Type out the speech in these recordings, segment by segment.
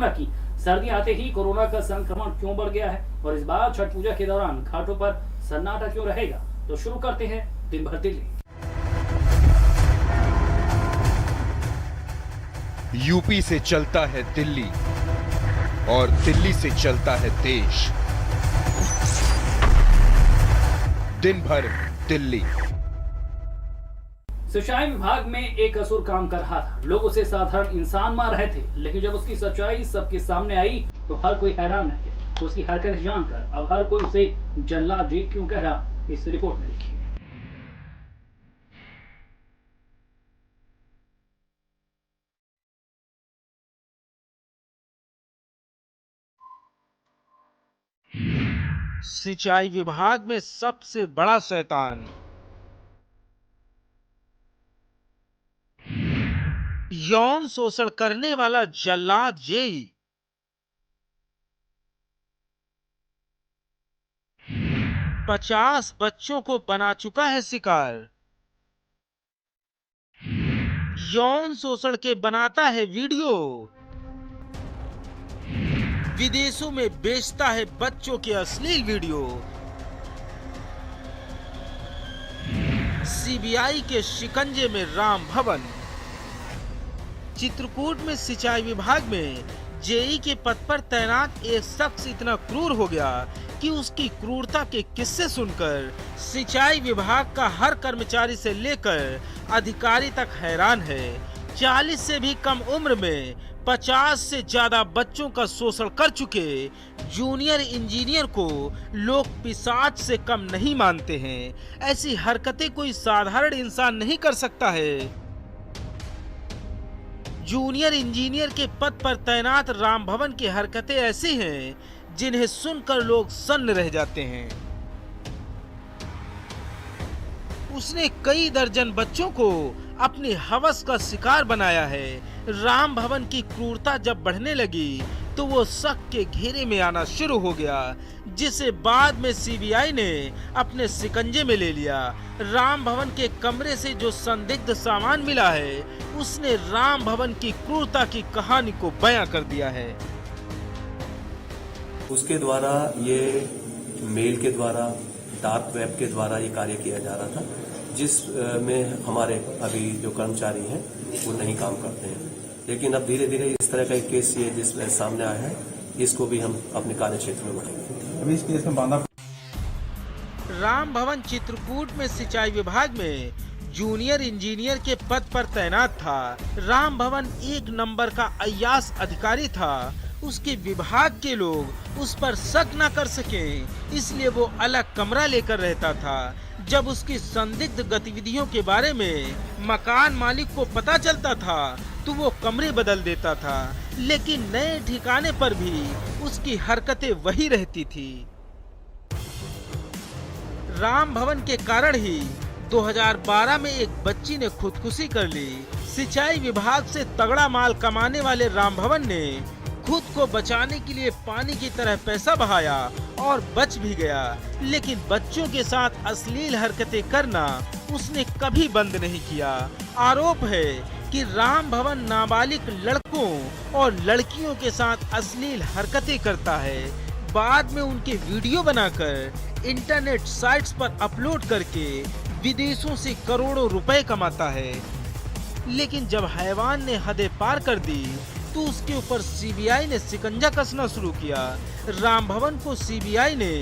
Corona की। सर्दी आते ही कोरोना का संक्रमण क्यों बढ़ गया है और इस बार छठ पूजा के दौरान घाटों पर सन्नाटा क्यों रहेगा, तो शुरू करते हैं दिन भर दिल्ली। यूपी से चलता है दिल्ली और दिल्ली से चलता है देश। दिन भर दिल्ली। सिंचाई विभाग में एक असुर काम कर रहा था। लोग उसे साधारण इंसान मान रहे थे, लेकिन जब उसकी सच्चाई सबके सामने आई तो हर कोई हैरान है। उसकी हरकत जानकर अब हर कोई उसे जल्लाद जी क्यों कह रहा, इस रिपोर्ट में देखिए। सिंचाई विभाग में सबसे बड़ा शैतान, यौन शोषण करने वाला जल्लाद जेई। 50 बच्चों को बना चुका है शिकार। यौन शोषण के बनाता है वीडियो। विदेशों में बेचता है बच्चों के अश्लील वीडियो। सीबीआई के शिकंजे में राम भवन। चित्रकूट में सिंचाई विभाग में जेई के पद पर तैनात एक शख्स इतना क्रूर हो गया कि उसकी क्रूरता के किस्से सुनकर सिंचाई विभाग का हर कर्मचारी से लेकर अधिकारी तक हैरान है। 40 से भी कम उम्र में 50 से ज्यादा बच्चों का शोषण कर चुके जूनियर इंजीनियर को लोग पिशाच से कम नहीं मानते हैं। ऐसी हरकतें कोई साधारण इंसान नहीं कर सकता है। जूनियर इंजीनियर के पद पर तैनात राम भवन की हरकतें ऐसी हैं जिन्हें सुनकर लोग सन्न रह जाते हैं। उसने कई दर्जन बच्चों को अपनी हवस का शिकार बनाया है। राम भवन की क्रूरता जब बढ़ने लगी तो वो शक के घेरे में आना शुरू हो गया, जिसे बाद में सीबीआई ने अपने शिकंजे में ले लिया। राम भवन के कमरे से जो संदिग्ध सामान मिला है, उसने राम भवन की क्रूरता की कहानी को बयां कर दिया है। उसके द्वारा ये मेल के द्वारा, डार्क वेब के द्वारा ये कार्य किया जा रहा था, जिस में हमारे अभी जो कर्मचारी हैं वो नहीं काम करते हैं। लेकिन अब धीरे धीरे इस तरह का एक केस ये जिस सामने आया है, इसको भी हम अपने कार्य क्षेत्र में बढ़ाएंगे। अभी इस केस में बांधा राम भवन चित्रकूट में सिंचाई विभाग में जूनियर इंजीनियर के पद पर तैनात था। राम भवन एक नंबर का अय्याश अधिकारी था। उसके विभाग के लोग उस पर शक न कर सके, इसलिए वो अलग कमरा लेकर रहता था। जब उसकी संदिग्ध गतिविधियों के बारे में मकान मालिक को पता चलता था तो वो कमरे बदल देता था, लेकिन नए ठिकाने पर भी उसकी हरकतें वही रहती थी। राम भवन के कारण ही 2012 में एक बच्ची ने खुदकुशी कर ली। सिंचाई विभाग से तगड़ा माल कमाने वाले राम भवन ने खुद को बचाने के लिए पानी की तरह पैसा बहाया और बच भी गया, लेकिन बच्चों के साथ अश्लील हरकतें करना उसने कभी बंद नहीं किया। आरोप है कि राम भवन नाबालिग लड़कों और लड़कियों के साथ अश्लील हरकतें करता है। बाद में उनके वीडियो बनाकर इंटरनेट साइट्स पर अपलोड करके विदेशों से करोड़ों रुपए कमाता है। लेकिन जब हैवान ने हदें पार कर दी तो उसके ऊपर सीबीआई ने शिकंजा कसना शुरू किया। राम भवन को सीबीआई ने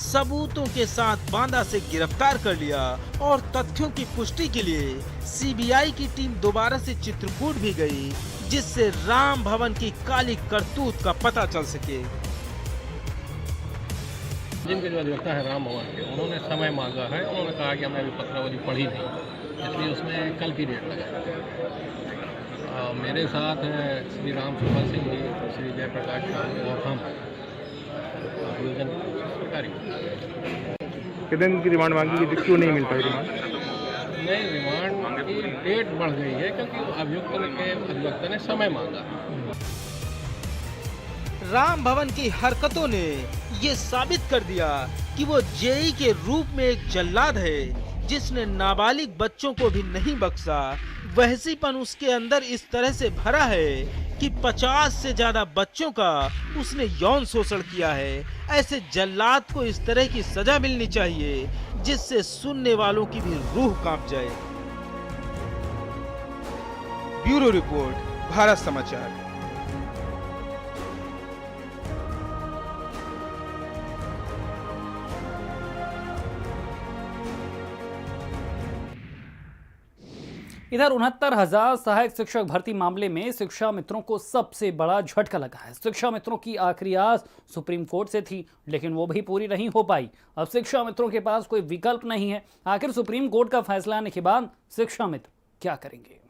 सबूतों के साथ बांदा से गिरफ्तार कर लिया और तथ्यों की पुष्टि के लिए सीबीआई की टीम दोबारा से चित्रकूट भी गई, जिससे राम भवन की काली करतूत का पता चल सके। जिनके जो अधिवक्ता है राम भवन के, उन्होंने समय मांगा है। उन्होंने कहा कि हमने अभी पत्रावली पढ़ी नहीं, इसलिए उसमें कल की डेट लगाई। मेरे साथ हैं श्री राम सुपर सिंह जी, श्री जयप्रकाश और हम सरकारी। कितने दिन की रिमांड मांगी, क्यों नहीं मिल पाई रिमांड? नहीं, रिमांड की डेट बढ़ गई है क्योंकि अधिवक्ता ने समय मांगा। राम भवन की हरकतों ने ये साबित कर दिया कि वो जेई के रूप में एक जल्लाद है, जिसने नाबालिग बच्चों को भी नहीं बख्शा। वहसीपन उसके अंदर इस तरह से भरा है कि 50 से ज्यादा बच्चों का उसने यौन शोषण किया है। ऐसे जल्लाद को इस तरह की सजा मिलनी चाहिए जिससे सुनने वालों की भी रूह कांप जाए। ब्यूरो रिपोर्ट, भारत समाचार। इधर 69,000 सहायक शिक्षक भर्ती मामले में शिक्षा मित्रों को सबसे बड़ा झटका लगा है। शिक्षा मित्रों की आखिरी आस सुप्रीम कोर्ट से थी, लेकिन वो भी पूरी नहीं हो पाई। अब शिक्षा मित्रों के पास कोई विकल्प नहीं है। आखिर सुप्रीम कोर्ट का फैसला आने के बाद शिक्षा मित्र क्या करेंगे?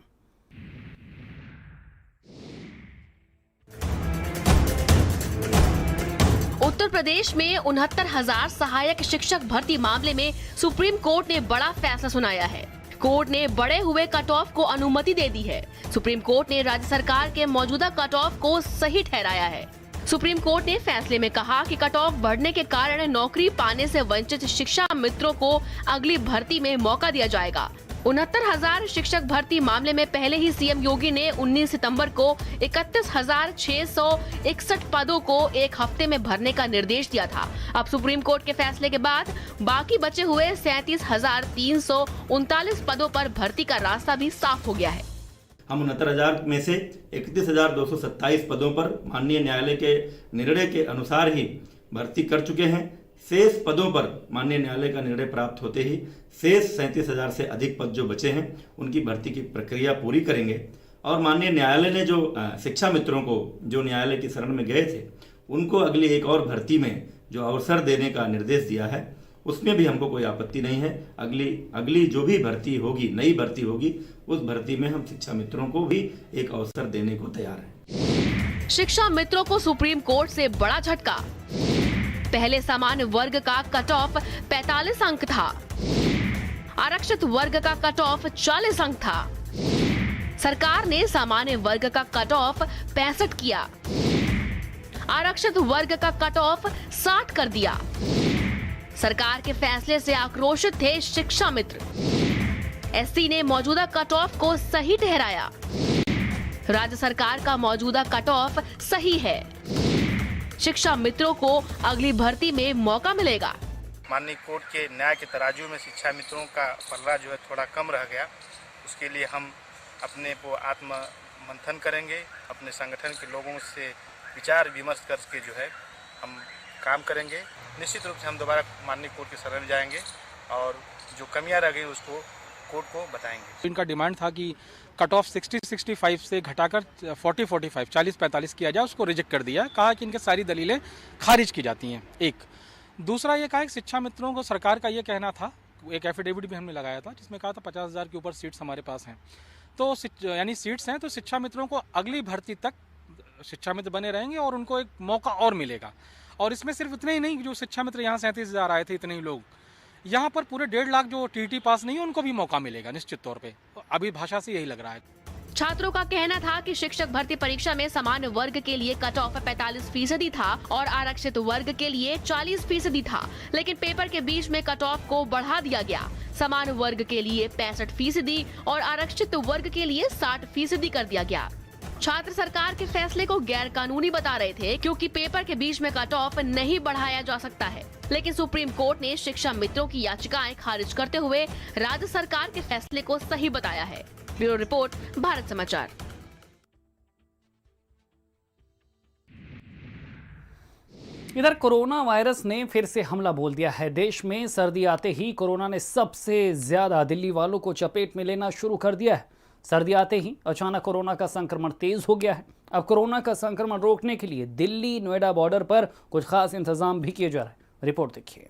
उत्तर प्रदेश में 69,000 सहायक शिक्षक भर्ती मामले में सुप्रीम कोर्ट ने बड़ा फैसला सुनाया है। कोर्ट ने बढ़े हुए कट ऑफ को अनुमति दे दी है। सुप्रीम कोर्ट ने राज्य सरकार के मौजूदा कट ऑफ को सही ठहराया है। सुप्रीम कोर्ट ने फैसले में कहा कि कट ऑफ बढ़ने के कारण नौकरी पाने से वंचित शिक्षा मित्रों को अगली भर्ती में मौका दिया जाएगा। 69,000 शिक्षक भर्ती मामले में पहले ही सीएम योगी ने 19 सितंबर को 31,661 पदों को एक हफ्ते में भरने का निर्देश दिया था। अब सुप्रीम कोर्ट के फैसले के बाद बाकी बचे हुए 37,339 पदों पर भर्ती का रास्ता भी साफ हो गया है। हम 69,000 में से 31,227 पदों पर माननीय न्यायालय के निर्णय के अनुसार ही भर्ती कर चुके हैं। शेष पदों पर माननीय न्यायालय का निर्णय प्राप्त होते ही शेष 37,000 से अधिक पद जो बचे हैं उनकी भर्ती की प्रक्रिया पूरी करेंगे। और माननीय न्यायालय ने जो शिक्षा मित्रों को जो न्यायालय की शरण में गए थे उनको अगली एक और भर्ती में जो अवसर देने का निर्देश दिया है उसमें भी हमको कोई आपत्ति नहीं है। अगली जो भी भर्ती होगी, नई भर्ती होगी, उस भर्ती में हम शिक्षा मित्रों को भी एक अवसर देने को तैयार हैं। शिक्षा मित्रों को सुप्रीम कोर्ट से बड़ा झटका। पहले सामान्य वर्ग का कट ऑफ 45 अंक था, आरक्षित वर्ग का कट ऑफ 40 अंक था। सरकार ने सामान्य वर्ग का कट ऑफ 65 किया, आरक्षित वर्ग का कट ऑफ 60 कर दिया। सरकार के फैसले से आक्रोशित थे शिक्षा मित्र। एससी ने मौजूदा कट ऑफ को सही ठहराया। राज्य सरकार का मौजूदा कट ऑफ सही है। शिक्षा मित्रों को अगली भर्ती में मौका मिलेगा। माननीय कोर्ट के न्याय के तराजू में शिक्षा मित्रों का पल्ला जो है थोड़ा कम रह गया। उसके लिए हम अपने को आत्म मंथन करेंगे, अपने संगठन के लोगों से विचार विमर्श करके जो है हम काम करेंगे। निश्चित रूप से हम दोबारा माननीय कोर्ट के शरण जाएंगे और जो कमियां रह गई उसको कोर्ट को बताएंगे। इनका डिमांड था कि कट ऑफ 60-65 से घटाकर 40-45 40-45 किया जाए, उसको रिजेक्ट कर दिया। कहा कि इनके सारी दलीलें खारिज की जाती हैं। एक दूसरा ये कहा कि शिक्षा मित्रों को सरकार का ये कहना था, एक एफिडेविट भी हमने लगाया था जिसमें कहा था 50,000 के ऊपर सीट्स हमारे पास हैं, तो यानी सीट्स हैं, तो शिक्षा मित्रों को अगली भर्ती तक शिक्षा मित्र बने रहेंगे और उनको एक मौका और मिलेगा। और इसमें सिर्फ इतने ही नहीं, जो शिक्षा मित्र यहाँ 37,000 आए थे, इतने ही लोग यहाँ पर पूरे 1.5 लाख जो टीटी पास नहीं है उनको भी मौका मिलेगा निश्चित तौर पे। अभी भाषा से यही लग रहा है। छात्रों का कहना था कि शिक्षक भर्ती परीक्षा में सामान्य वर्ग के लिए कट ऑफ 45% था और आरक्षित वर्ग के लिए 40% था, लेकिन पेपर के बीच में कट ऑफ को बढ़ा दिया गया। सामान्य वर्ग के लिए 65% और आरक्षित वर्ग के लिए 60% कर दिया गया। छात्र सरकार के फैसले को गैर कानूनी बता रहे थे क्योंकि पेपर के बीच में कट ऑफ नहीं बढ़ाया जा सकता है, लेकिन सुप्रीम कोर्ट ने शिक्षा मित्रों की याचिकाएं खारिज करते हुए राज्य सरकार के फैसले को सही बताया है। ब्यूरो रिपोर्ट, भारत समाचार। इधर कोरोना वायरस ने फिर से हमला बोल दिया है। देश में सर्दी आते ही कोरोना ने सबसे ज्यादा दिल्ली वालों को चपेट में लेना शुरू कर दिया है। सर्दी आते ही अचानक कोरोना का संक्रमण तेज हो गया है। अब कोरोना का संक्रमण रोकने के लिए दिल्ली नोएडा बॉर्डर पर कुछ खास इंतजाम भी किए जा रहे हैं। रिपोर्ट देखिए।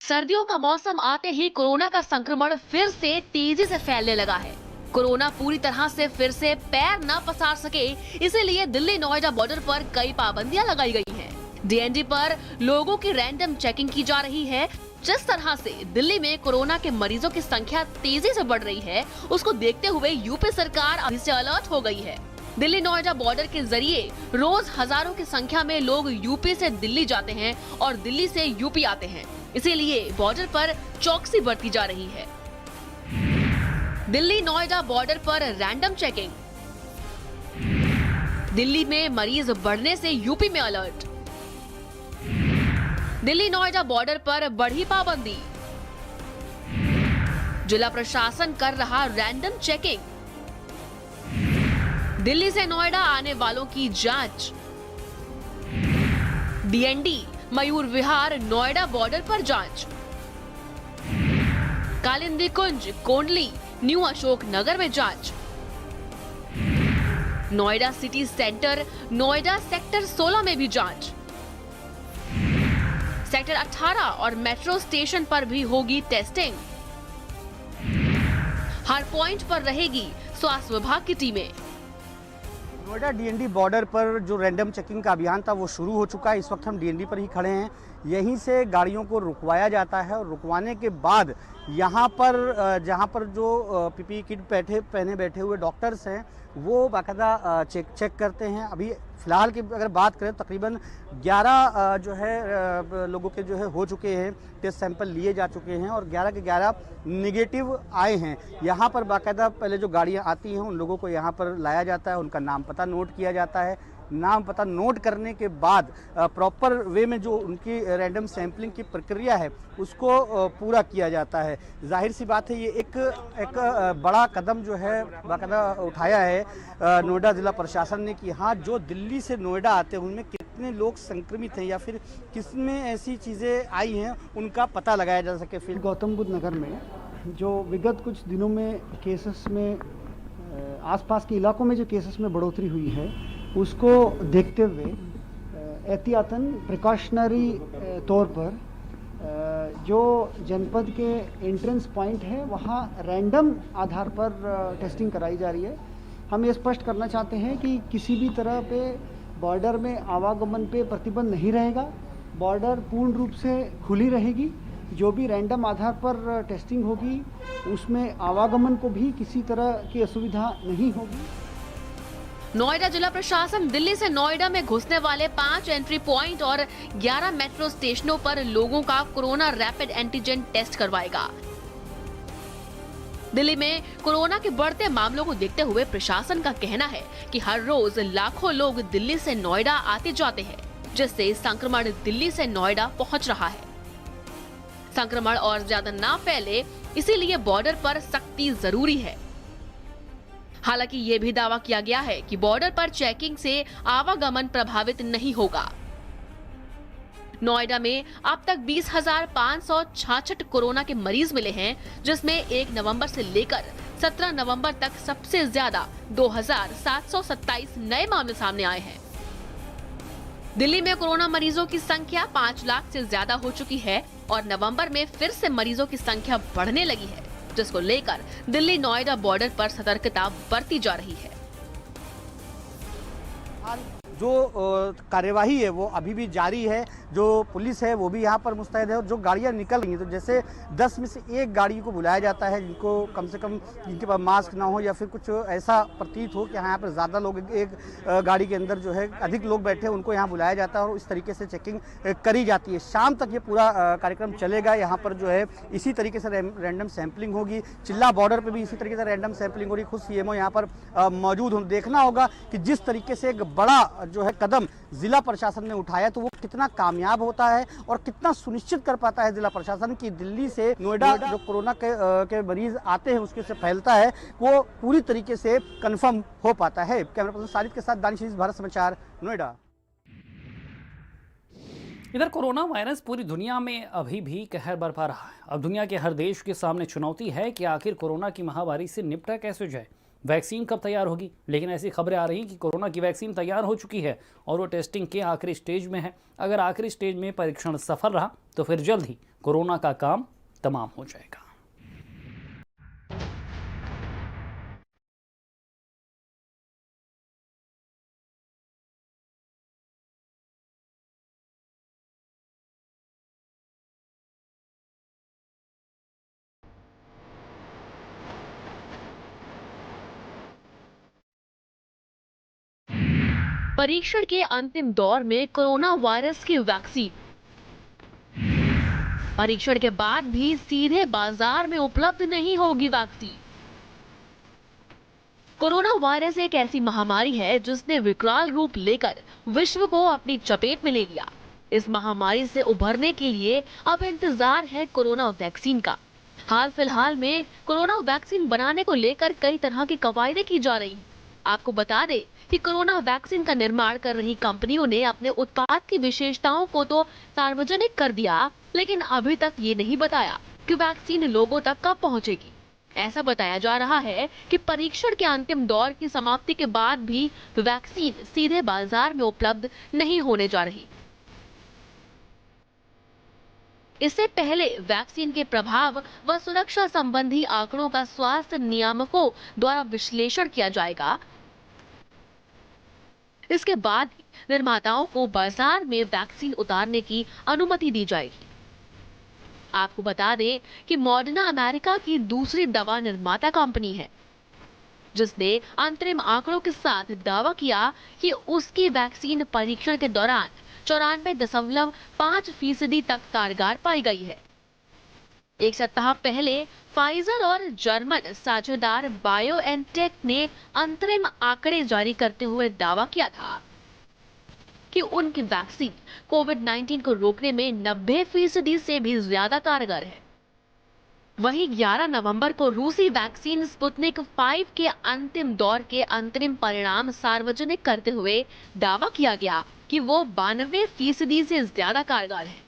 सर्दियों का मौसम आते ही कोरोना का संक्रमण फिर से तेजी से फैलने लगा है। कोरोना पूरी तरह से फिर से पैर न पसार सके, इसीलिए दिल्ली नोएडा बॉर्डर पर कई पाबंदियां लगाई गई हैं। डीएनडी पर लोगों की रैंडम चेकिंग की जा रही है। जिस तरह से दिल्ली में कोरोना के मरीजों की संख्या तेजी से बढ़ रही है, उसको देखते हुए यूपी सरकार अभी से अलर्ट हो गई है। दिल्ली नोएडा बॉर्डर के जरिए रोज हजारों की संख्या में लोग यूपी से दिल्ली जाते हैं और दिल्ली से यूपी आते हैं, इसीलिए बॉर्डर पर चौकसी बरती जा रही है। दिल्ली नोएडा बॉर्डर पर रैंडम चेकिंग। दिल्ली में मरीज बढ़ने से यूपी में अलर्ट। दिल्ली नोएडा बॉर्डर पर बढ़ी पाबंदी। जिला प्रशासन कर रहा रैंडम चेकिंग। दिल्ली से नोएडा आने वालों की जांच। डीएनडी मयूर विहार नोएडा बॉर्डर पर जांच। कालिंदी कुंज कोंडली न्यू अशोक नगर में जांच। Noida city centre Noida sector 16 में भी जांच। सेक्टर 18 और मेट्रो स्टेशन पर भी होगी टेस्टिंग। हर पॉइंट पर रहेगी स्वास्थ्य विभाग की टीमें। नोएडा डीएनडी बॉर्डर पर जो रैंडम चेकिंग का अभियान था वो शुरू हो चुका है। इस वक्त हम डीएनडी पर ही खड़े हैं। यहीं से गाड़ियों को रुकवाया जाता है और रुकवाने के बाद यहाँ पर जहाँ पर जो पीपीई किट पहने बैठे हुए डॉक्टर्स हैं वो बाकायदा चेक करते हैं। अभी फ़िलहाल की अगर बात करें तकरीबन 11 जो है लोगों के जो है हो चुके हैं, टेस्ट सैंपल लिए जा चुके हैं और 11 के 11 निगेटिव आए हैं। यहाँ पर बाकायदा पहले जो गाड़ियाँ आती हैं उन लोगों को यहाँ पर लाया जाता है, उनका नाम पता नोट किया जाता है। नाम पता नोट करने के बाद प्रॉपर वे में जो उनकी रैंडम सैंपलिंग की प्रक्रिया है उसको पूरा किया जाता है। जाहिर सी बात है ये एक बड़ा कदम जो है बाकायदा उठाया है नोएडा ज़िला प्रशासन ने कि हाँ, जो दिल्ली से नोएडा आते हैं उनमें कितने लोग संक्रमित हैं या फिर किसमें ऐसी चीज़ें आई हैं उनका पता लगाया जा सके। फिर गौतम बुद्ध नगर में जो विगत कुछ दिनों में केसेस में आसपास के इलाकों में जो केसेस में बढ़ोतरी हुई है उसको देखते हुए एहतियातन प्रिकॉशनरी तौर पर जो जनपद के एंट्रेंस पॉइंट है वहाँ रैंडम आधार पर टेस्टिंग कराई जा रही है। हम ये स्पष्ट करना चाहते हैं कि किसी भी तरह पे बॉर्डर में आवागमन पे प्रतिबंध नहीं रहेगा। बॉर्डर पूर्ण रूप से खुली रहेगी। जो भी रैंडम आधार पर टेस्टिंग होगी उसमें आवागमन को भी किसी तरह की असुविधा नहीं होगी। नोएडा जिला प्रशासन दिल्ली से नोएडा में घुसने वाले 5 एंट्री पॉइंट और 11 मेट्रो स्टेशनों पर लोगों का कोरोना रैपिड एंटीजन टेस्ट करवाएगा। दिल्ली में कोरोना के बढ़ते मामलों को देखते हुए प्रशासन का कहना है कि हर रोज लाखों लोग दिल्ली से नोएडा आते जाते हैं, जिससे संक्रमण दिल्ली से नोएडा पहुंच रहा है। संक्रमण और ज्यादा ना फैले इसीलिए बॉर्डर पर सख्ती जरूरी है। हालांकि ये भी दावा किया गया है कि बॉर्डर पर चेकिंग से आवागमन प्रभावित नहीं होगा। नोएडा में अब तक 20,566 कोरोना के मरीज मिले हैं, जिसमें 1 नवंबर से लेकर 17 नवंबर तक सबसे ज्यादा 2,727 नए मामले सामने आए हैं। दिल्ली में कोरोना मरीजों की संख्या 5 लाख से ज्यादा हो चुकी है और नवंबर में फिर से मरीजों की संख्या बढ़ने लगी है, जिसको लेकर दिल्ली नोएडा बॉर्डर पर सतर्कता बरती जा रही है। जो कार्यवाही है वो अभी भी जारी है। जो पुलिस है वो भी यहाँ पर मुस्तैद है और जो गाड़ियाँ निकल रही हैं तो जैसे 10 में से 1 गाड़ी को बुलाया जाता है जिनको कम से कम जिनके पास मास्क ना हो या फिर कुछ ऐसा प्रतीत हो कि हाँ यहाँ पर ज़्यादा लोग एक गाड़ी के अंदर जो है अधिक लोग बैठे हैं उनको यहाँ बुलाया जाता है और इस तरीके से चेकिंग करी जाती है। शाम तक ये पूरा कार्यक्रम चलेगा। यहाँ पर जो है इसी तरीके से रैंडम सैंपलिंग होगी। चिल्ला बॉर्डर पर भी इसी तरीके से रैंडम सैंपलिंग हो रही। खुद CMO यहाँ पर मौजूद हो। देखना होगा कि जिस तरीके से एक बड़ा जो है कदम जिला प्रशासन ने उठाया तो वो कितना कामयाब होता है और कितना सुनिश्चित कर पाता है जिला प्रशासन कि दिल्ली से नोएडा जो कोरोना के मरीज आते हैं उसके से फैलता है वो पूरी तरीके से कंफर्म हो पाता है। कैमरा पर्सन सारिद के साथ दानिश, भारत समाचार, नोएडा। इधर कोरोना वायरस पूरी दुनिया में अभी भी कहर बरपा रहा है। अब दुनिया के हर देश के सामने चुनौती है कि आखिर कोरोना की महामारी से निपटा कैसे जाए। वैक्सीन कब तैयार होगी, लेकिन ऐसी खबरें आ रही कि कोरोना की वैक्सीन तैयार हो चुकी है और वो टेस्टिंग के आखिरी स्टेज में है। अगर आखिरी स्टेज में परीक्षण सफल रहा तो फिर जल्द ही कोरोना का काम तमाम हो जाएगा। परीक्षण के अंतिम दौर में कोरोना वायरस की वैक्सीन। परीक्षण के बाद भी सीधे बाजार में उपलब्ध नहीं होगी वैक्सीन। कोरोना वायरस एक ऐसी महामारी है जिसने विकराल रूप लेकर विश्व को अपनी चपेट में ले लिया। इस महामारी से उभरने के लिए अब इंतजार है कोरोना वैक्सीन का। हाल फिलहाल में कोरोना वैक्सीन बनाने को लेकर कई तरह की कवायदें की जा रही हैं। आपको बता दें कि कोरोना वैक्सीन का निर्माण कर रही कंपनियों ने अपने उत्पाद की विशेषताओं को तो सार्वजनिक कर दिया, लेकिन अभी तक ये नहीं बताया कि वैक्सीन लोगों तक कब पहुंचेगी। ऐसा बताया जा रहा है कि परीक्षण के अंतिम दौर की समाप्ति के बाद भी वैक्सीन सीधे बाजार में उपलब्ध नहीं होने जा रही। इससे पहले वैक्सीन के प्रभाव व सुरक्षा संबंधी आंकड़ों का स्वास्थ्य नियामकों द्वारा विश्लेषण किया जाएगा। इसके बाद निर्माताओं को बाजार में वैक्सीन उतारने की अनुमति दी जाएगी। आपको बता दें कि मॉडर्ना अमेरिका की दूसरी दवा निर्माता कंपनी है, जिसने अंतरिम आंकड़ों के साथ दावा किया कि उसकी वैक्सीन परीक्षण के दौरान 94.5% तक कारगर पाई गई है। एक सप्ताह पहले फाइजर और जर्मन साझेदार बायोएनटेक ने अंतरिम आंकड़े जारी करते हुए दावा किया था कि उनकी वैक्सीन कोविड-19 को रोकने में 90% से भी ज्यादा कारगर है। वहीं 11 नवंबर को रूसी वैक्सीन स्पुतनिक 5 के अंतिम दौर के अंतरिम परिणाम सार्वजनिक करते हुए दावा किया गया कि वो 92% से ज्यादा कारगर है।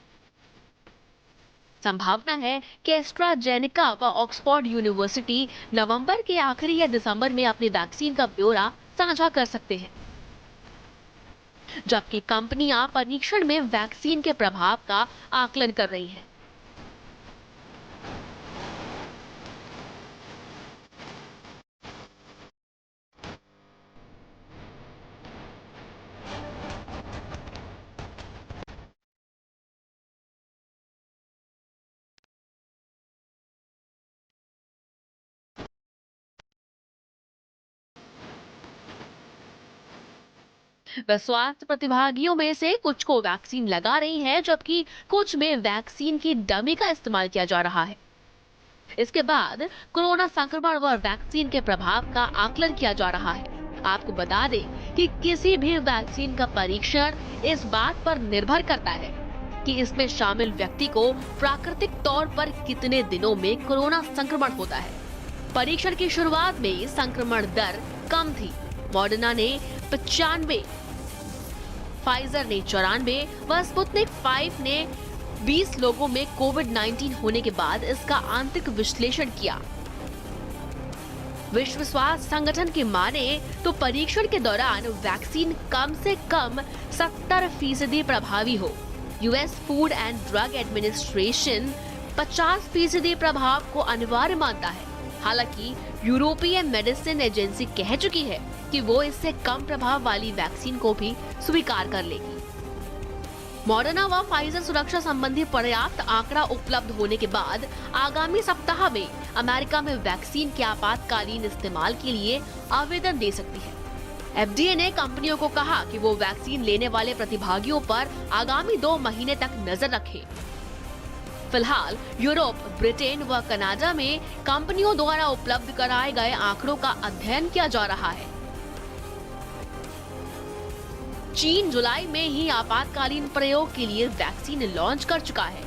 संभावना है कि एस्ट्राजेनेका व ऑक्सफोर्ड यूनिवर्सिटी नवंबर के आखिरी या दिसंबर में अपनी वैक्सीन का ब्यौरा साझा कर सकते हैं, जबकि कंपनियां परीक्षण में वैक्सीन के प्रभाव का आकलन कर रही हैं। वह स्वास्थ्य प्रतिभागियों में से कुछ को वैक्सीन लगा रही है, जबकि कुछ में वैक्सीन की डमी का इस्तेमाल किया जा रहा है। इसके बाद कोरोना संक्रमण व वैक्सीन के प्रभाव का आकलन किया जा रहा है। आपको बता दें कि किसी भी वैक्सीन का परीक्षण इस बात पर निर्भर करता है कि इसमें शामिल व्यक्ति को प्राकृतिक तौर पर कितने दिनों में कोरोना संक्रमण होता है। परीक्षण की शुरुआत में संक्रमण दर कम थी। मॉडर्ना ने 95, फाइजर ने 94 व स्पुतनिक 5 ने 20 लोगों में कोविड-19 होने के बाद इसका आंतरिक विश्लेषण किया। विश्व स्वास्थ्य संगठन की माने तो परीक्षण के दौरान वैक्सीन कम से कम 70% प्रभावी हो। US food and drug administration 50% प्रभाव को अनिवार्य मानता है। हालांकि यूरोपीय मेडिसिन एजेंसी कह चुकी है कि वो इससे कम प्रभाव वाली वैक्सीन को भी स्वीकार कर लेगी। मॉडर्ना व फाइजर सुरक्षा संबंधी पर्याप्त आंकड़ा उपलब्ध होने के बाद आगामी सप्ताह में अमेरिका में वैक्सीन के आपातकालीन इस्तेमाल के लिए आवेदन दे सकती है। एफडीए ने कंपनियों को कहा कि वो वैक्सीन लेने वाले प्रतिभागियों पर आगामी 2 महीने तक नजर रखें। फिलहाल यूरोप, ब्रिटेन व कनाडा में कंपनियों द्वारा उपलब्ध कराए गए आंकड़ों का अध्ययन किया जा रहा है। चीन जुलाई में ही आपातकालीन प्रयोग के लिए वैक्सीन लॉन्च कर चुका है।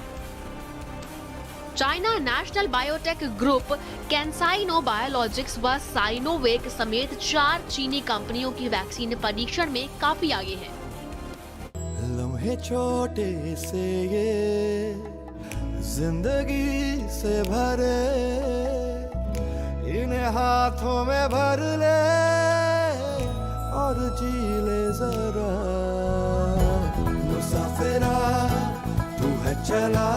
China National Biotech Group, CanSino Biologics व साइनोवेक समेत 4 चीनी कंपनियों की वैक्सीन परीक्षण में काफी आगे है। लम्हे छोटे से ये जिंदगी से भरे, इन्हें हाथों में भर ले और जी ले जरा। मुसाफिरा तू है चला